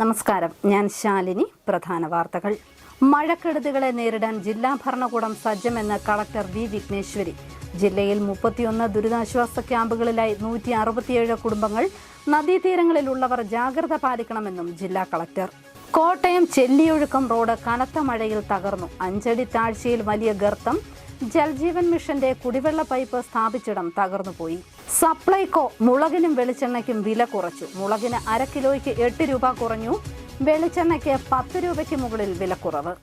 നമസ്കാരം, ഞാൻ ശാലിനി. പ്രധാന വാർത്തകൾ. മഴക്കെടുതികളെ നേരിടാൻ ജില്ലാ ഭരണകൂടം സജ്ജമെന്ന് കളക്ടർ വി വിഘ്നേശ്വരി. ജില്ലയിൽ 31 ദുരിതാശ്വാസ ക്യാമ്പുകളിലായി 167 കുടുംബങ്ങൾ. നദീതീരങ്ങളിലുള്ളവർ ജാഗ്രത പാലിക്കണമെന്നും ജില്ലാ കളക്ടർ. കോട്ടയം ചെല്ലിയൊഴുക്കം റോഡ് കനത്ത മഴയിൽ തകർന്നു. 5 അടി താഴ്ചയിൽ വലിയ ഗർത്തം. ജൽജീവൻ മിഷന്റെ കുടിവെള്ള പൈപ്പ് സ്ഥാപിച്ചിടം തകർന്നുപോയി. സപ്ലൈകോ മുളകിനും വെളിച്ചെണ്ണയ്ക്കും വില കുറച്ചു. മുളകിന് 1/2 കിലോയ്ക്ക് 8 രൂപ കുറഞ്ഞു. വെളിച്ചെണ്ണയ്ക്ക് 10 രൂപയ്ക്ക് മുകളിൽ വിലക്കുറവ്.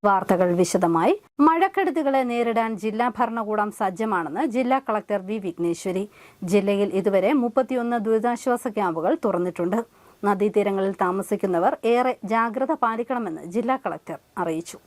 വാർത്തകൾ വിശദമായി. മഴക്കെടുതികളെ നേരിടാൻ ജില്ലാ ഭരണകൂടം സജ്ജമാണെന്ന് ജില്ലാ കളക്ടർ വി വിഘ്നേശ്വരി. ജില്ലയിൽ ഇതുവരെ 31 ദുരിതാശ്വാസ ക്യാമ്പുകൾ തുറന്നിട്ടുണ്ട്. നദീതീരങ്ങളിൽ താമസിക്കുന്നവർ ഏറെ ജാഗ്രത പാലിക്കണമെന്ന് ജില്ലാ കളക്ടർ അറിയിച്ചു.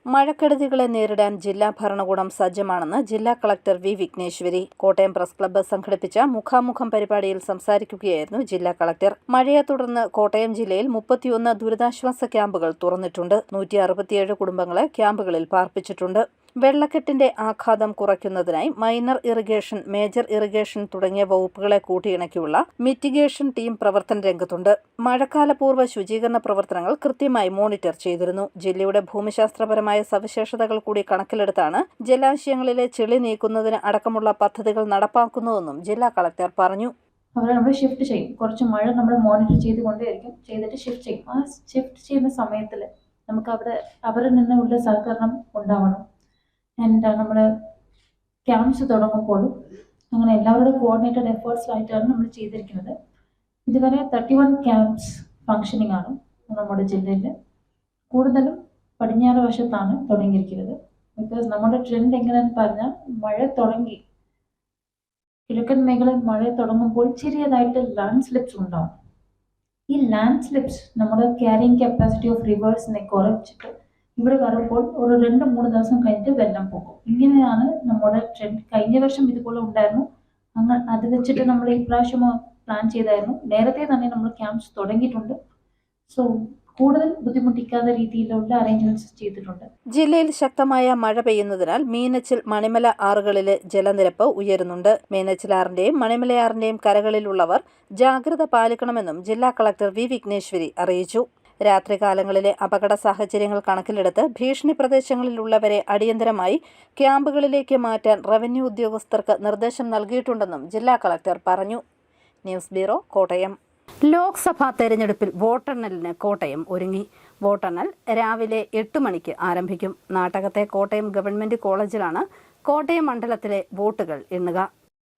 മഴക്കെടുതികളെ നേരിടാൻ ജില്ലാ ഭരണകൂടം സജ്ജമാണെന്ന് ജില്ലാ collector V Vigneshwari. Kottayam press club സംഘടിപ്പിച്ച മുഖാമുഖം പരിപാടിയിൽ സംസാരിക്കുകയായിരുന്നു ജില്ലാ കളക്ടർ. മഴയെ തുടർന്ന് കോട്ടയം ജില്ലയിൽ 31 ദുരിതാശ്വാസ ക്യാമ്പുകൾ തുറന്നിട്ടുണ്ട്. 167 കുടുംബങ്ങളെ ക്യാമ്പുകളിൽ പാർപ്പിച്ചിട്ടുണ്ട്. വെള്ളക്കെട്ടിന്റെ ആഘാതം കുറയ്ക്കുന്നതിനായി മൈനർ ഇറിഗേഷൻ, മേജർ ഇറിഗേഷൻ തുടങ്ങിയ വകുപ്പുകളെ കൂട്ടിയിണക്കിയുള്ള മിറ്റിഗേഷൻ ടീം പ്രവർത്തന രംഗത്തുണ്ട്. മഴക്കാലപൂർവ്വ ശുചീകരണ പ്രവർത്തനങ്ങൾ കൃത്യമായി മോണിറ്റർ ചെയ്തിരുന്നു. ജില്ലയുടെ ഭൂമിശാസ്ത്രപരമായ സവിശേഷതകൾ കൂടി കണക്കിലെടുത്താണ് ജലാശയങ്ങളിലെ ചെളി നീക്കുന്നതിന് അടക്കമുള്ള പദ്ധതികൾ നടപ്പാക്കുന്നതെന്നും ജില്ലാ കളക്ടർ പറഞ്ഞു. അവരെ നമ്മൾ ഷിഫ്റ്റ് ചെയ്യും. കുറച്ച് മഴ നമ്മൾ മോണിറ്റർ ചെയ്തുകൊണ്ടേയിരിക്കും. ചെയ്തിട്ട് ഷിഫ്റ്റ് ചെയ്യും. ആ ഷിഫ്റ്റ് ചെയ്യുന്ന സമയത്തിൽ നമുക്ക് അവരിൽ നിന്നുള്ള സഹകരണം ഉണ്ടാവണം. നമ്മൾ ക്യാമ്പ്സ് തുടങ്ങുമ്പോഴും അങ്ങനെ എല്ലാവരുടെ കോർഡിനേറ്റഡ് എഫേർട്സിലായിട്ടാണ് നമ്മൾ ചെയ്തിരിക്കുന്നത്. ഇതുവരെ 31 ക്യാമ്പ്സ് ഫങ്ഷനിങ് ആണ് നമ്മുടെ ജില്ലയിൽ. കൂടുതലും പടിഞ്ഞാറ് വശത്താണ് തുടങ്ങിയിരിക്കുന്നത്. ബിക്കോസ് നമ്മുടെ ട്രെൻഡ് എങ്ങനെയാണെന്ന് പറഞ്ഞാൽ, മഴ തുടങ്ങി കിഴക്കൻ മേഖലയിൽ മഴ തുടങ്ങുമ്പോൾ ചെറിയതായിട്ട് ലാൻഡ് സ്ലിപ്സ് ഉണ്ടാവും. ഈ ലാൻഡ് സ്ലിപ്സ് നമ്മുടെ ക്യാരിങ് കപ്പാസിറ്റി ഓഫ് റിവേഴ്സിനെ കുറച്ചിട്ട് ഇവിടെ വരുമ്പോൾ ഒരു 2-3 ദിവസം കഴിഞ്ഞിട്ട് വെള്ളം പോകും. ഇങ്ങനെയാണ് നമ്മുടെ ട്രെൻഡ്. കഴിഞ്ഞ വർഷം ഇതുപോലെ ഉണ്ടായിരുന്നു. അത് വെച്ചിട്ട് നമ്മൾ ഈ പ്രാവശ്യം പ്ലാൻ ചെയ്തായിരുന്നു. നേരത്തെ തന്നെ നമ്മൾ ക്യാമ്പ്സ് തുടങ്ങിയിട്ടുണ്ട്. സോ കൂടുതൽ ബുദ്ധിമുട്ടിക്കാത്ത രീതിയിലുള്ള അറേഞ്ച്മെന്റ്സ് ചെയ്തിട്ടുണ്ട്. ജില്ലയിൽ ശക്തമായ മഴ പെയ്യുന്നതിനാൽ മീനച്ചിൽ, മണിമല ആറുകളിലെ ജലനിരപ്പ് ഉയരുന്നുണ്ട്. മീനച്ചിലാറിന്റെയും മണിമലയാറിന്റെയും കരകളിലുള്ളവർ ജാഗ്രത പാലിക്കണമെന്നും ജില്ലാ കളക്ടർ വി വിഘ്നേശ്വരി അറിയിച്ചു. രാത്രികാലങ്ങളിലെ അപകട സാഹചര്യങ്ങൾ കണക്കിലെടുത്ത് ഭീഷണി പ്രദേശങ്ങളിലുള്ളവരെ അടിയന്തരമായി ക്യാമ്പുകളിലേക്ക് മാറ്റാൻ റവന്യൂ ഉദ്യോഗസ്ഥർക്ക് നിർദ്ദേശം നൽകിയിട്ടുണ്ടെന്നും ജില്ലാ കളക്ടർ പറഞ്ഞു. News bureau, Kottayam. ലോക്സഭാ തെരഞ്ഞെടുപ്പിൽ വോട്ടെണ്ണലിന് കോട്ടയം ഒരുങ്ങി. വോട്ടെണ്ണൽ രാവിലെ 8 മണിക്ക് ആരംഭിക്കും. നാട്ടകത്തെ കോട്ടയം ഗവൺമെന്റ് കോളേജിലാണ് കോട്ടയം മണ്ഡലത്തിലെ വോട്ടുകൾ എണ്ണുക.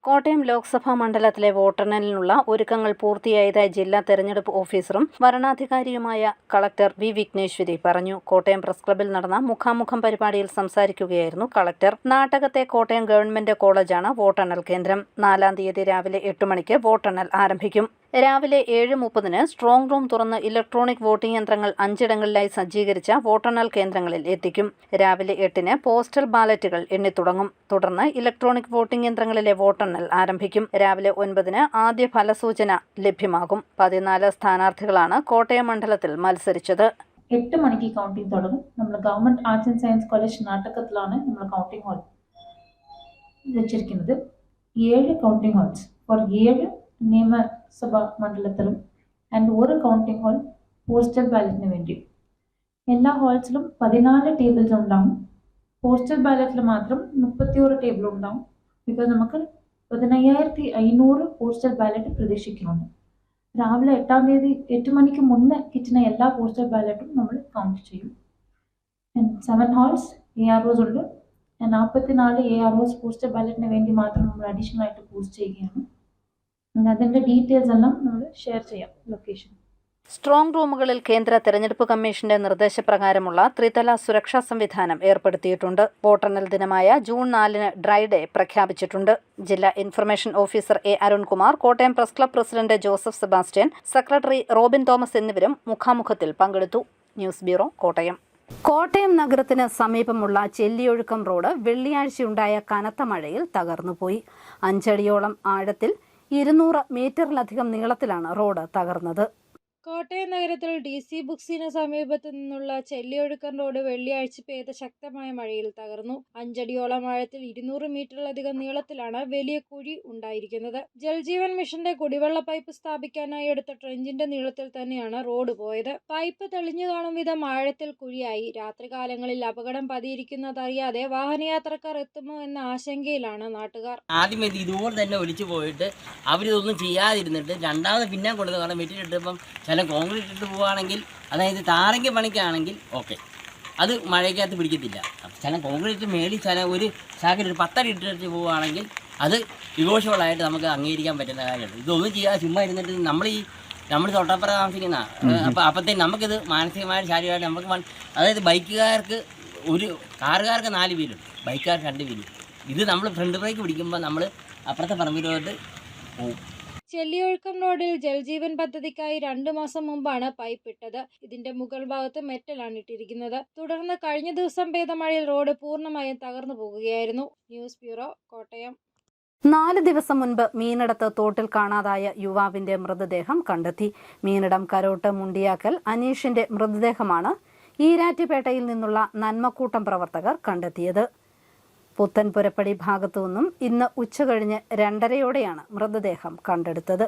കോട്ടയം ലോക്സഭാ മണ്ഡലത്തിലെ വോട്ടെണ്ണലിനുള്ള ഒരുക്കങ്ങൾ പൂർത്തിയായതായി ജില്ലാ തെരഞ്ഞെടുപ്പ് ഓഫീസറും വരണാധികാരിയുമായ കളക്ടർ വി വിഘ്നേശ്വരി പറഞ്ഞു. കോട്ടയം പ്രസ് ക്ലബ്ബിൽ നടന്ന മുഖാമുഖം പരിപാടിയിൽ സംസാരിക്കുകയായിരുന്നു കളക്ടർ. നാട്ടകത്തെ കോട്ടയം ഗവൺമെന്റ് കോളേജാണ് വോട്ടെണ്ണൽ കേന്ദ്രം. 4-ാം തീയതി രാവിലെ 8 മണിക്ക് വോട്ടെണ്ണൽ ആരംഭിക്കും. രാവിലെ 7:30 സ്ട്രോങ് റൂം തുറന്ന് ഇലക്ട്രോണിക് വോട്ടിംഗ് യന്ത്രങ്ങൾ 5 ഇടങ്ങളിലായി സജ്ജീകരിച്ച വോട്ടെണ്ണൽ കേന്ദ്രങ്ങളിൽ എത്തിക്കും. രാവിലെ 8 പോസ്റ്റൽ ബാലറ്റുകൾ എണ്ണിത്തുടങ്ങും. തുടർന്ന് ഇലക്ട്രോണിക് വോട്ടിംഗ് യന്ത്രങ്ങളിലെ വോട്ടെണ്ണൽ ആരംഭിക്കും. രാവിലെ 9 ആദ്യ ഫലസൂചന ലഭ്യമാകും. 14 സ്ഥാനാർത്ഥികളാണ് കോട്ടയം മണ്ഡലത്തിൽ മത്സരിച്ചത്. 8 മണിക്ക് കൗണ്ടിംഗ് തുടങ്ങും. നമ്മൾ government arts and science college നാട്ടകത്തിലാണ് നമ്മൾ കൗണ്ടിംഗ് ഹാൾ വെച്ചിരിക്കുന്നത്. 7 കൗണ്ടിംഗ് ഹാൾസ് ഫോർ 7 നിയമസഭാ മണ്ഡലത്തിലും ആൻഡ് 1 കൗണ്ടിംഗ് ഹാൾ പോസ്റ്റൽ ബാലറ്റിന് വേണ്ടി. എല്ലാ ഹാൾസിലും 14 ടേബിൾസ് ഉണ്ടാവും. പോസ്റ്റൽ ബാലറ്റിൽ മാത്രം 31 ടേബിൾ ഉണ്ടാവും. ബിക്കോസ് നമുക്ക് 15,500 പോസ്റ്റൽ ബാലറ്റ് പ്രതീക്ഷിക്കുന്നുണ്ട്. രാവിലെ 8-ാം തീയതി 8 മണിക്ക് മുന്നേ കിട്ടുന്ന എല്ലാ പോസ്റ്റൽ ബാലറ്റും നമ്മൾ കൗണ്ട് ചെയ്യും. 7 ഹാൾസ് AROs ഉണ്ട്. 44 AROs പോസ്റ്റൽ ബാലറ്റിന് വേണ്ടി മാത്രം നമ്മൾ അഡീഷണൽ ആയിട്ട് പോസ്റ്റ് ചെയ്യുകയാണ്. അതിന്റെ ഡീറ്റെയിൽസ് എല്ലാം നമ്മൾ ഷെയർ ചെയ്യാം. ലൊക്കേഷൻ. സ്ട്രോങ് റൂമുകളിൽ കേന്ദ്ര തെരഞ്ഞെടുപ്പ് കമ്മീഷന്റെ നിർദ്ദേശപ്രകാരമുള്ള ത്രിതല സുരക്ഷാ സംവിധാനം ഏർപ്പെടുത്തിയിട്ടുണ്ട്. വോട്ടെണ്ണൽ ദിനമായ ജൂൺ 4 ഡ്രൈ ഡേ പ്രഖ്യാപിച്ചിട്ടുണ്ട്. ജില്ലാ information officer A. Arunkumar, Kottayam press club president Joseph Sebastian, secretary Robin Thomas എന്നിവരും മുഖാമുഖത്തിൽ പങ്കെടുത്തു. News bureau, Kottayam. കോട്ടയം നഗരത്തിന് സമീപമുള്ള ചെല്ലിയൊഴുക്കം റോഡ് വെള്ളിയാഴ്ചയുണ്ടായ കനത്ത മഴയിൽ തകർന്നുപോയി. 5 അടിയോളം ആഴത്തിൽ 200 മീറ്ററിലധികം നീളത്തിലാണ് റോഡ് തകർന്നത്. കോട്ടയം നഗരത്തിൽ DC ബുക്സിന് സമീപത്തു നിന്നുള്ള ചെല്ലിയൊഴുക്കൻ റോഡ് വെള്ളിയാഴ്ച പെയ്ത ശക്തമായ മഴയിൽ തകർന്നു. 5 അടിയോളം ആഴത്തിൽ 200 മീറ്ററിലധികം നീളത്തിലാണ് വലിയ കുഴി ഉണ്ടായിരിക്കുന്നത്. ജൽജീവൻ മിഷന്റെ കുടിവെള്ള പൈപ്പ് സ്ഥാപിക്കാനായി എടുത്ത ട്രെഞ്ചിന്റെ നീളത്തിൽ തന്നെയാണ് റോഡ് പോയത്. പൈപ്പ് തെളിഞ്ഞു കാണും വിധം ആഴത്തിൽ കുഴിയായി. രാത്രികാലങ്ങളിൽ അപകടം പതിയിരിക്കുന്നതറിയാതെ വാഹനയാത്രക്കാർ എത്തുമോ എന്ന ആശങ്കയിലാണ് നാട്ടുകാർ. ആദ്യം ഇതുപോലെ തന്നെ ഒലിച്ചു പോയിട്ട് അവരിതൊന്നും ചെയ്യാതിരുന്നിട്ട് രണ്ടാമത് പിന്നെ കൊടുത്ത് കാരണം വെട്ടിയിട്ടിപ്പം ചില കോൺക്രീറ്റ് ഇട്ട് പോവുകയാണെങ്കിൽ, അതായത് താറയ്ക്ക് പണിക്കാണെങ്കിൽ ഓക്കെ, അത് മഴയ്ക്കകത്ത് പിടിക്കത്തില്ല. ചില കോൺക്രീറ്റ് മേളിൽ ചില ഒരു ശാഖയിൽ ഒരു 10 അടി ഇട്ടിട്ട് പോവുകയാണെങ്കിൽ അത് നെഗോഷ്യബിളായിട്ട് നമുക്ക് അംഗീകരിക്കാൻ പറ്റുന്ന കാര്യമാണ്. ഇതൊന്നും ചെയ്യാതെ ചുമ്മാ ഇരുന്നിട്ട് നമ്മൾ തൊട്ടപ്പുറം താമസിക്കുന്ന അപ്പത്തേക്ക് നമുക്കിത് മാനസികമായിട്ട് ശാരീരികമായിട്ട് നമുക്ക് അതായത് ബൈക്കുകാർക്ക് കാറുകാർക്ക് 4 വീലുണ്ട്, ബൈക്കുകാർക്ക് 2 വീലും. ഇത് നമ്മൾ ഫ്രണ്ട് ബ്രേക്ക് പിടിക്കുമ്പോൾ നമ്മൾ അപ്പുറത്തെ പറമ്പിലോട്ട് പോകും. ചെല്ലിയൊഴുക്കം റോഡിൽ ജൽജീവൻ പദ്ധതിക്കായി 2 മാസം മുമ്പാണ് പൈപ്പ് ഇട്ടത്. ഇതിന്റെ മുകൾ ഭാഗത്ത് മെറ്റലാണ് ഇട്ടിരിക്കുന്നത്. തുടർന്ന് കഴിഞ്ഞ ദിവസം പെയ്ത മഴയിൽ റോഡ് പൂർണ്ണമായും തകർന്നു പോകുകയായിരുന്നു. News bureau, Kottayam. 4 ദിവസം മുൻപ് മീനടത്ത് തോട്ടിൽ കാണാതായ യുവാവിന്റെ മൃതദേഹം കണ്ടെത്തി. മീനടം കരോട്ട് മുണ്ടിയാക്കൽ അനീഷിന്റെ മൃതദേഹമാണ് ഈരാറ്റുപേട്ടയിൽ നിന്നുള്ള നന്മക്കൂട്ടം പ്രവർത്തകർ കണ്ടെത്തിയത്. പുത്തൻപുരപ്പടി ഭാഗത്തു നിന്നും ഇന്ന് ഉച്ചകഴിഞ്ഞ് 2:30യോടെയാണ് മൃതദേഹം കണ്ടെടുത്തത്.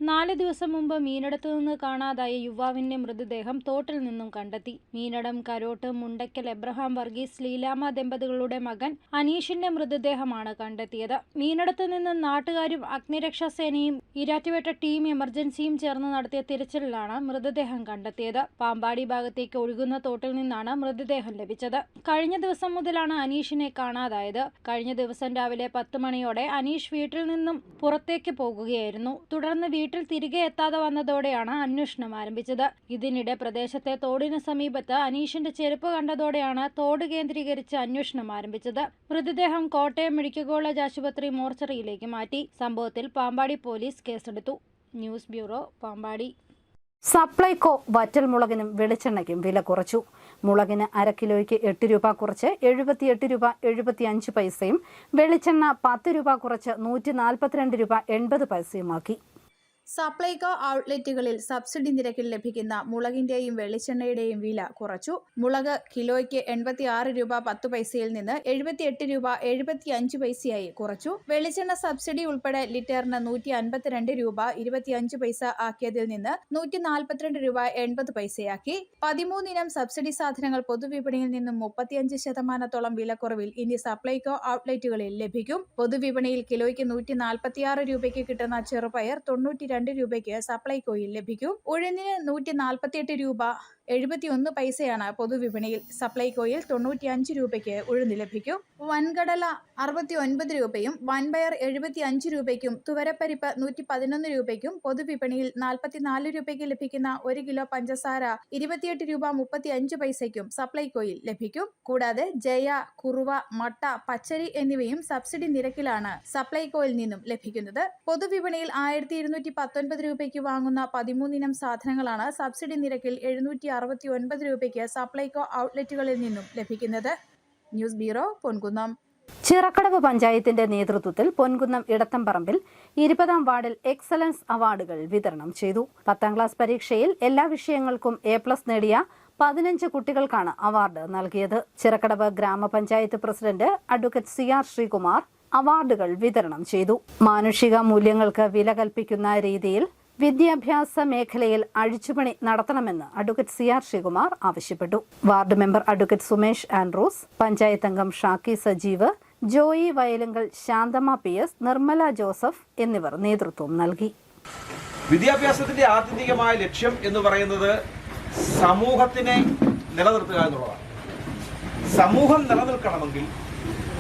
4 ദിവസം മുമ്പ് മീനടത്തു നിന്ന് കാണാതായ യുവാവിന്റെ മൃതദേഹം തോട്ടിൽ നിന്നും കണ്ടെത്തി. മീനടം കരോട്ട് മുണ്ടയ്ക്കൽ എബ്രഹാം വർഗീസ് ലീലാമ ദമ്പതികളുടെ മകൻ അനീഷിന്റെ മൃതദേഹമാണ് കണ്ടെത്തിയത്. മീനടത്തു നിന്ന് നാട്ടുകാരും അഗ്നിരക്ഷാസേനയും ഈരാറ്റുപേട്ട ടീം എമർജൻസിയും ചേർന്ന് നടത്തിയ തിരച്ചിലിലാണ് മൃതദേഹം കണ്ടെത്തിയത്. പാമ്പാടി ഭാഗത്തേക്ക് ഒഴുകുന്ന തോട്ടിൽ നിന്നാണ് മൃതദേഹം ലഭിച്ചത്. കഴിഞ്ഞ ദിവസം മുതലാണ് അനീഷിനെ കാണാതായത്. കഴിഞ്ഞ ദിവസം രാവിലെ 10 മണിയോടെ അനീഷ് വീട്ടിൽ നിന്നും പുറത്തേക്ക് പോകുകയായിരുന്നു. തുടർന്ന് വീട്ടിൽ തിരികെ എത്താതെ വന്നതോടെയാണ് അന്വേഷണം ആരംഭിച്ചത്. ഇതിനിടെ പ്രദേശത്തെ തോടിന് സമീപത്ത് അനീഷിന്റെ ചെരുപ്പ് കണ്ടതോടെയാണ് തോട് കേന്ദ്രീകരിച്ച് അന്വേഷണം ആരംഭിച്ചത്. മൃതദേഹം കോട്ടയം മെഡിക്കൽ കോളേജ് ആശുപത്രി മോർച്ചറിയിലേക്ക് മാറ്റി. സംഭവത്തിൽ പാമ്പാടി പോലീസ് കേസെടുത്തു. News bureau, Pampady. സപ്ലൈകോ വറ്റൽമുളകിനും വെളിച്ചെണ്ണയ്ക്കും വില കുറച്ചു. മുളകിന് 1/2 കിലോയ്ക്ക് 8 രൂപ കുറച്ച് 78 രൂപ 75 പൈസയും വെളിച്ചെണ്ണ 10 രൂപ കുറച്ച് 142 രൂപ 80 പൈസയുമാക്കി. സപ്ലൈകോ ഔട്ട്ലെറ്റുകളിൽ സബ്സിഡി നിരക്കിൽ ലഭിക്കുന്ന മുളകിന്റെയും വെളിച്ചെണ്ണയുടെയും വില കുറച്ചു. മുളക് കിലോയ്ക്ക് 86 രൂപ 10 പൈസയിൽ നിന്ന് 78 രൂപ 75 പൈസയായി കുറച്ചു. വെളിച്ചെണ്ണ സബ്സിഡി ഉൾപ്പെടെ ലിറ്ററിന് 152 രൂപ 25 പൈസ ആക്കിയതിൽ നിന്ന് 142 രൂപ 80 പൈസയാക്കി. 13 ഇനം സബ്സിഡി സാധനങ്ങൾ പൊതുവിപണിയിൽ നിന്നും 35% വിലക്കുറവിൽ ഇനി സപ്ലൈകോ ഔട്ട്ലെറ്റുകളിൽ ലഭിക്കും. പൊതുവിപണിയിൽ കിലോയ്ക്ക് 146 രൂപയ്ക്ക് കിട്ടുന്ന ചെറുപയർ 92 രൂപയ്ക്ക് സപ്ലൈകോയിൽ ലഭിക്കും. ഉഴുന്നിന് 148 രൂപ 71 പൈസയാണ് പൊതുവിപണിയിൽ. സപ്ലൈകോയിൽ 95 രൂപയ്ക്ക് ഉഴുന്ന് ലഭിക്കും. വൻകടല 69 രൂപയും വൻപയർ 75 രൂപയ്ക്കും തുവരപ്പരിപ്പ് 111 രൂപയ്ക്കും പൊതുവിപണിയിൽ 44 രൂപയ്ക്ക് ലഭിക്കുന്ന 1 കിലോ പഞ്ചസാര 28 രൂപ 35 പൈസയ്ക്കും സപ്ലൈകോയിൽ ലഭിക്കും. കൂടാതെ ജയ, കുറുവ, മട്ട, പച്ചരി എന്നിവയും സബ്സിഡി നിരക്കിലാണ് സപ്ലൈകോയിൽ നിന്നും ലഭിക്കുന്നത്. പൊതുവിപണിയിൽ 1219 രൂപയ്ക്ക് വാങ്ങുന്ന 13 ഇനം സാധനങ്ങളാണ് സബ്സിഡി നിരക്കിൽ 769 രൂപയ്ക്ക് സപ്ലൈകോ ഔട്ട്ലെറ്റുകളിൽ നിന്നും ലഭിക്കുന്നത്. News bureau, Ponkunnam. ചിറക്കടവ് പഞ്ചായത്തിന്റെ നേതൃത്വത്തിൽ പൊൻകുന്നം ഇടത്തംപറമ്പിൽ 20-ാം വാർഡിൽ എക്സലൻസ് അവാർഡുകൾ വിതരണം ചെയ്തു. 10ാം ക്ലാസ് പരീക്ഷയിൽ എല്ലാ വിഷയങ്ങൾക്കും A+ നേടിയ 15 കുട്ടികൾക്കാണ് അവാർഡ് നൽകിയത്. ചിറക്കടവ് ഗ്രാമപഞ്ചായത്ത് പ്രസിഡന്റ് അഡ്വക്കേറ്റ് CR ശ്രീകുമാർ അവാർഡുകൾ വിതരണം ചെയ്തു. മാനുഷിക മൂല്യങ്ങൾക്ക് വില കൽപ്പിക്കുന്ന രീതിയിൽ വിദ്യാഭ്യാസ മേഖലയിൽ അഴിച്ചുപണി നടത്തണമെന്ന് അഡ്വക്കേറ്റ് CR ശ്രീകുമാർ ആവശ്യപ്പെട്ടു. Ward member advocate Sumesh Andrews, panchayat അംഗം Shaki Sajeev, Joy Vayalunkal, Shanthamma PS, Nirmala Joseph എന്നിവർ നേതൃത്വം നൽകി. വിദ്യാഭ്യാസത്തിന്റെ ആത്യന്തികമായ ലക്ഷ്യം എന്ന് പറയുന്നത് സമൂഹത്തിനെ നിലനിർത്തുക എന്നുള്ളതാണ്. സമൂഹം നിലനിൽക്കണമെങ്കിൽ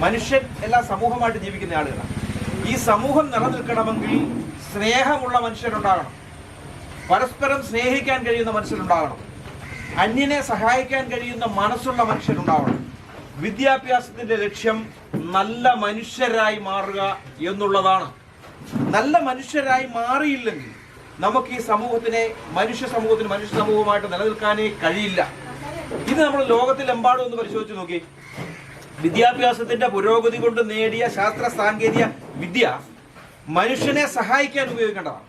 മനുഷ്യൻ എല്ലാ സമൂഹമായിട്ട് ജീവിക്കുന്ന ആളുകളാണ്. ഈ സമൂഹം നിലനിൽക്കണമെങ്കിൽ സ്നേഹമുള്ള മനുഷ്യരുണ്ടാകണം, പരസ്പരം സ്നേഹിക്കാൻ കഴിയുന്ന മനുഷ്യരുണ്ടാകണം, അന്യനെ സഹായിക്കാൻ കഴിയുന്ന മനസ്സുള്ള മനുഷ്യരുണ്ടാവണം. വിദ്യാഭ്യാസത്തിന്റെ ലക്ഷ്യം നല്ല മനുഷ്യരായി മാറുക എന്നുള്ളതാണ്. നല്ല മനുഷ്യരായി മാറിയില്ലെങ്കിൽ നമുക്ക് ഈ സമൂഹത്തിനെ മനുഷ്യ സമൂഹമായിട്ട് നിലനിൽക്കാനേ കഴിയില്ല. ഇത് നമ്മൾ ലോകത്തിലെമ്പാടും ഒന്ന് പരിശോധിച്ച് നോക്കി. വിദ്യാഭ്യാസത്തിന്റെ പുരോഗതി കൊണ്ട് നേടിയ ശാസ്ത്ര സാങ്കേതിക വിദ്യ മനുഷ്യനെ സഹായിക്കാൻ ഉപയോഗിക്കേണ്ടതാണ്.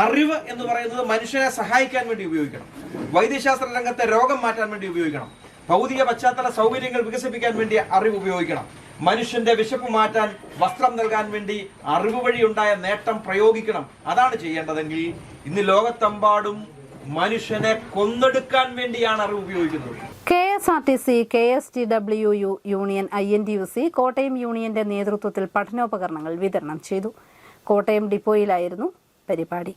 അറിവ് എന്ന് പറയുന്നത് മനുഷ്യനെ സഹായിക്കാൻ വേണ്ടി ഉപയോഗിക്കണം. വൈദ്യശാസ്ത്ര രംഗത്തെ രോഗം മാറ്റാൻ വേണ്ടി ഉപയോഗിക്കണം. ഭൗതിക പശ്ചാത്തല സൗകര്യങ്ങൾ വികസിപ്പിക്കാൻ വേണ്ടി അറിവ് ഉപയോഗിക്കണം. മനുഷ്യന്റെ വിശപ്പ് മാറ്റാൻ, വസ്ത്രം നൽകാൻ വേണ്ടി അറിവ് വഴി ഉണ്ടായ നേട്ടം പ്രയോഗിക്കണം. അതാണ് ചെയ്യേണ്ടതെങ്കിൽ ഇന്ന് ലോകത്തെമ്പാടും മനുഷ്യനെ കൊന്നെടുക്കാൻ വേണ്ടിയാണ് അറിവ് ഉപയോഗിക്കുന്നത്. KSRTC, KSTWU union, INTUC Kottayam യൂണിയന്റെ നേതൃത്വത്തിൽ പഠനോപകരണങ്ങൾ വിതരണം ചെയ്തു. കോട്ടയം ഡിപ്പോയിലായിരുന്നു പരിപാടി.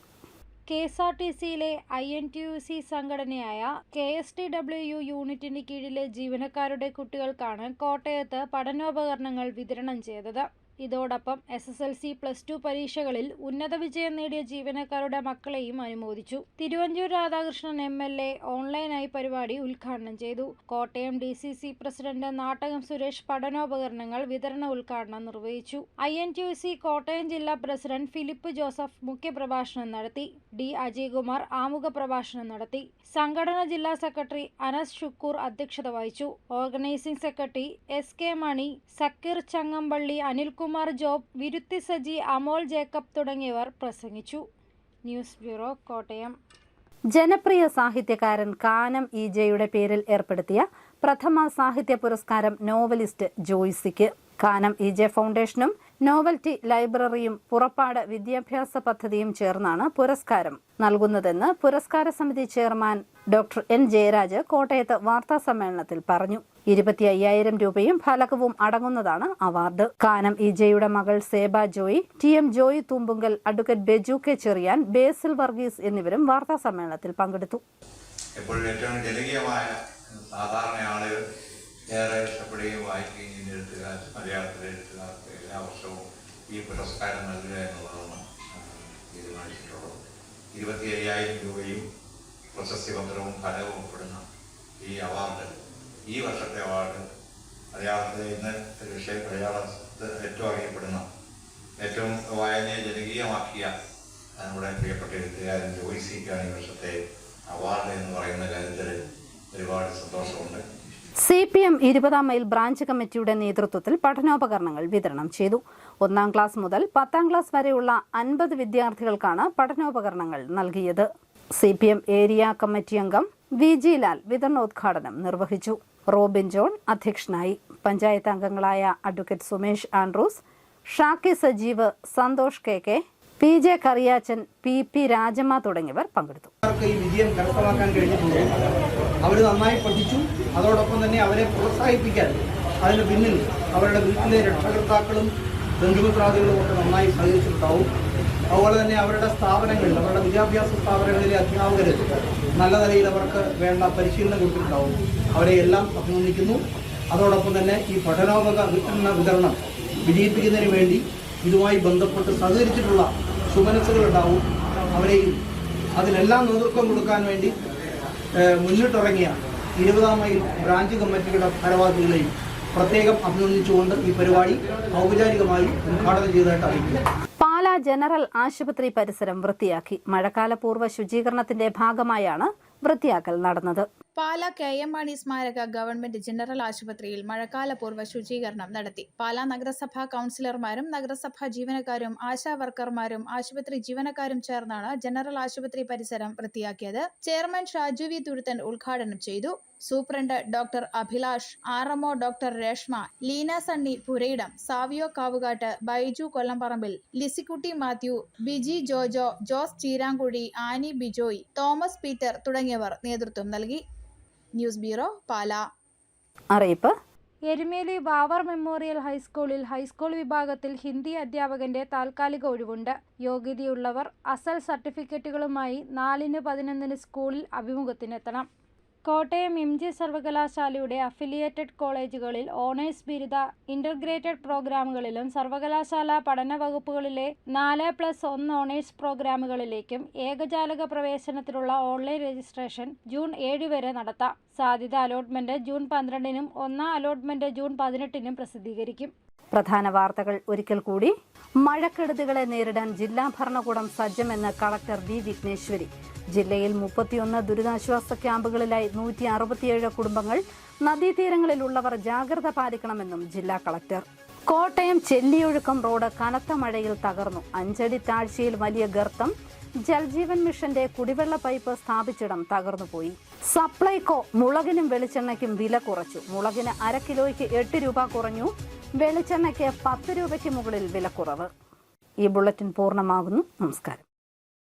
KSRTCയിലെ INTUC സംഘടനയായ KSTWU യൂണിറ്റിന് കീഴിലെ ജീവനക്കാരുടെ കുട്ടികൾക്കാണ് കോട്ടയത്ത് പഠനോപകരണങ്ങൾ വിതരണം ചെയ്തത്. ഇതോടൊപ്പം SSLC, +2 പരീക്ഷകളിൽ ഉന്നത വിജയം നേടിയ ജീവനക്കാരുടെ മക്കളെയും അനുമോദിച്ചു. തിരുവഞ്ചൂർ രാധാകൃഷ്ണൻ MLA ഓൺലൈനായി പരിപാടി ഉദ്ഘാടനം ചെയ്തു. കോട്ടയം DCC പ്രസിഡന്റ് നാട്ടകം സുരേഷ് പഠനോപകരണങ്ങൾ വിതരണ ഉദ്ഘാടനം നിർവഹിച്ചു. INTUC കോട്ടയം ജില്ലാ പ്രസിഡന്റ് ഫിലിപ്പ് ജോസഫ് മുഖ്യപ്രഭാഷണം നടത്തി. D. അജയ്കുമാർ ആമുഖ പ്രഭാഷണം നടത്തി. സംഘടന ജില്ലാ സെക്രട്ടറി അനസ് ഷുക്കൂർ അധ്യക്ഷത വഹിച്ചു. Organising secretary SK Mani, Sakkeer Changampally, Anilkumar Job, Viruthi Saji, Amol Jacob തുടങ്ങിയവർ പ്രസംഗിച്ചു. News bureau, Kottayam. ജനപ്രിയ സാഹിത്യകാരൻ കാനം EJ പേരിൽ ഏർപ്പെടുത്തിയ പ്രഥമ സാഹിത്യ പുരസ്കാരം നോവലിസ്റ്റ് ജോയ്സിക്ക്. കാനം EJ ഫൗണ്ടേഷനും നോവൽറ്റി ലൈബ്രറിയും പുറപ്പാട് വിദ്യാഭ്യാസ പദ്ധതിയും ചേർന്നാണ് പുരസ്കാരം നൽകുന്നതെന്ന് പുരസ്കാര സമിതി ചെയർമാൻ ഡോക്ടർ N. ജയരാജ് കോട്ടയത്ത് വാർത്താ സമ്മേളനത്തിൽ പറഞ്ഞു. 25,000 രൂപയും ഫലകവും അടങ്ങുന്നതാണ് അവാർഡ്. കാനം EJ മകൾ Seba Joy, TM Joy Thumpunkal, advocate Beju K Cherian, Basil Varghese എന്നിവരും വാർത്താ സമ്മേളനത്തിൽ പങ്കെടുത്തു. എപ്പോഴും ഏറ്റവും ജനകീയമായ സാധാരണ ആളുകൾ ഏറെ ഇഷ്ടപ്പെടുകയും വായിക്കുകയും ചെയ്യുന്ന എഴുത്തുകാർ, മലയാളത്തിലെ എഴുത്തുകാർക്ക് എല്ലാ വർഷവും ഈ പുരസ്കാരം നൽകുക എന്നുള്ളതാണ് തീരുമാനിച്ചിട്ടുള്ളത്. 25,000 രൂപയും പ്രശസ്തി പത്രവും ഫലവും ഉൾപ്പെടുന്ന ഈ അവാർഡ്, ഈ വർഷത്തെ അവാർഡ് മലയാളത്തിലെ ഇന്ന് ഒരു വിഷയം, മലയാളത്തിൽ ഏറ്റവും അറിയപ്പെടുന്ന, ഏറ്റവും വായനയെ ജനകീയമാക്കിയ നമ്മുടെ പ്രിയപ്പെട്ട എഴുത്തുകാരൻ ജോയ്സിക്കാണ് ഈ വർഷത്തെ അവാർഡ് എന്ന് പറയുന്ന കാര്യത്തിൽ ഒരുപാട് സന്തോഷമുണ്ട്. CPM 20-ാം മൈൽ ബ്രാഞ്ച് കമ്മിറ്റിയുടെ നേതൃത്വത്തിൽ പഠനോപകരണങ്ങൾ വിതരണം ചെയ്തു. 1-ാം ക്ലാസ് മുതൽ 10-ാം ക്ലാസ് വരെയുള്ള 50 വിദ്യാർത്ഥികൾക്കാണ് പഠനോപകരണങ്ങൾ നൽകിയത്. CPM ഏരിയ കമ്മിറ്റി അംഗം VG ലാൽ വിതരണോദ്ഘാടനം നിർവഹിച്ചു. റോബിൻ ജോൺ അധ്യക്ഷനായി. പഞ്ചായത്ത് അംഗങ്ങളായ advocate Sumesh Andrews, Shakki Sajeev, Santhosh KK, PJ Kariachan, PP Rajamma തുടങ്ങിയവർ പങ്കെടുത്തു. ഈ വിജയം കരസ്ഥമാക്കാൻ കഴിഞ്ഞിട്ടുണ്ട്. അവർ നന്നായി പഠിച്ചു. അതോടൊപ്പം തന്നെ അവരെ പ്രോത്സാഹിപ്പിക്കാൻ അതിന് പിന്നിൽ അവരുടെ വീട്ടിലെ രക്ഷകർത്താക്കളും ബന്ധുമിത്രാദികളും ഒക്കെ നന്നായി സഹകരിച്ചിട്ടുണ്ടാവും. അതുപോലെ തന്നെ അവരുടെ സ്ഥാപനങ്ങളിൽ, അവരുടെ വിദ്യാഭ്യാസ സ്ഥാപനങ്ങളിലെ അധ്യാപകർ നല്ല നിലയിൽ അവർക്ക് വേണ്ട പരിശീലനം കൊടുത്തിട്ടുണ്ടാവും. അവരെ എല്ലാം അഭിനന്ദിക്കുന്നു. അതോടൊപ്പം തന്നെ ഈ പഠനോപകരണ വിതരണം വിജയിപ്പിക്കുന്നതിന് വേണ്ടി ഇതുമായി ബന്ധപ്പെട്ട് സഹകരിച്ചിട്ടുള്ള സുമനസ്സുകളുണ്ടാവും. അവരെയും അതിനെല്ലാം നേതൃത്വം കൊടുക്കാൻ വേണ്ടി മുന്നിട്ടിറങ്ങിയ 20-ാം മൈൽ ബ്രാഞ്ച് കമ്മിറ്റിയുടെ ഭാരവാഹികളെയും പ്രത്യേകം അഭിനന്ദിച്ചുകൊണ്ട് ഈ പരിപാടി ഔപചാരികമായി ഉദ്ഘാടനം ചെയ്തതായിട്ട് അറിയിക്കുന്നു. പാലാ ജനറൽ ആശുപത്രി പരിസരം വൃത്തിയാക്കി. മഴക്കാലപൂർവ്വ ശുചീകരണത്തിന്റെ ഭാഗമായാണ് വൃത്തിയാക്കൽ നടന്നത്. പാലാ KM മാണി സ്മാരക ഗവൺമെന്റ് ജനറൽ ആശുപത്രിയിൽ മഴക്കാലപൂർവ്വ ശുചീകരണം നടത്തി. പാലാ നഗരസഭാ കൗൺസിലർമാരും നഗരസഭാ ജീവനക്കാരും ആശാ വർക്കർമാരും ആശുപത്രി ജീവനക്കാരും ചേർന്നാണ് ജനറൽ ആശുപത്രി പരിസരം വൃത്തിയാക്കിയത്. ചെയർമാൻ ഷാജു വി തുരുത്തൻ ഉദ്ഘാടനം ചെയ്തു. Superintendent doctor Abhilash, RMO doctor Reshma, Leena Sunny Purayidam, Savio Kavukattu, Baiju Kollamparambil, Lisikutty Mathew, Biji Jojo, Jose Cheerankuzhi, Annie Bijoy, Thomas Peter തുടങ്ങിയവർ നേതൃത്വം നൽകി. News bureau, Pala. അറിയിപ്പ്. എരുമേലി വാവർ മെമ്മോറിയൽ ഹൈസ്കൂളിൽ ഹൈസ്കൂൾ വിഭാഗത്തിൽ ഹിന്ദി അധ്യാപകന്റെ താൽക്കാലിക ഒഴിവുണ്ട്. യോഗ്യതയുള്ളവർ അസൽ സർട്ടിഫിക്കറ്റുകളുമായി 4-11 സ്കൂളിൽ അഭിമുഖത്തിനെത്തണം. കോട്ടയം MG സർവകലാശാലയുടെ അഫിലിയേറ്റഡ് കോളേജുകളിൽ ഓണേഴ്സ് ബിരുദ ഇന്റർഗ്രേറ്റഡ് പ്രോഗ്രാമുകളിലും സർവകലാശാല പഠന വകുപ്പുകളിലെ 4+1 ഓണേഴ്സ് പ്രോഗ്രാമുകളിലേക്കും ഏകജാലക പ്രവേശനത്തിനുള്ള ഓൺലൈൻ രജിസ്ട്രേഷൻ ജൂൺ 7 വരെ നടത്താം. സാധ്യത അലോട്ട്മെന്റ് ജൂൺ 12-നും 1ാം അലോട്ട്മെന്റ് ജൂൺ 18-നും പ്രസിദ്ധീകരിക്കും. പ്രധാന വാർത്തകൾ ഒരിക്കൽ കൂടി. മഴക്കെടുതികളെ നേരിടാൻ ജില്ലാ ഭരണകൂടം സജ്ജമെന്ന് കളക്ടർ V. വിഘ്നേശ്വരി. ജില്ലയിൽ 31 ദുരിതാശ്വാസ ക്യാമ്പുകളിലായി 167 കുടുംബങ്ങൾ. നദീതീരങ്ങളിലുള്ളവർ ജാഗ്രത പാലിക്കണമെന്നും ജില്ലാ കളക്ടർ. കോട്ടയം ചെല്ലിയൊഴുക്കം റോഡ് കനത്ത മഴയിൽ തകർന്നു. 5 അടി താഴ്ചയിൽ വലിയ ഗർത്തം. ജൽജീവൻ മിഷന്റെ കുടിവെള്ള പൈപ്പ് സ്ഥാപിച്ചിടം തകർന്നുപോയി. സപ്ലൈകോ മുളകിനും വെളിച്ചെണ്ണയ്ക്കും വില കുറച്ചു. മുളകിന് 1 കിലോയ്ക്ക് 8 രൂപ കുറഞ്ഞു. വെളിച്ചെണ്ണയ്ക്ക് 10 രൂപയ്ക്ക് മുകളിൽ വിലക്കുറവ്. ഈ ബുള്ളറ്റിൻ പൂർണ്ണമാകുന്നു. നമസ്കാരം.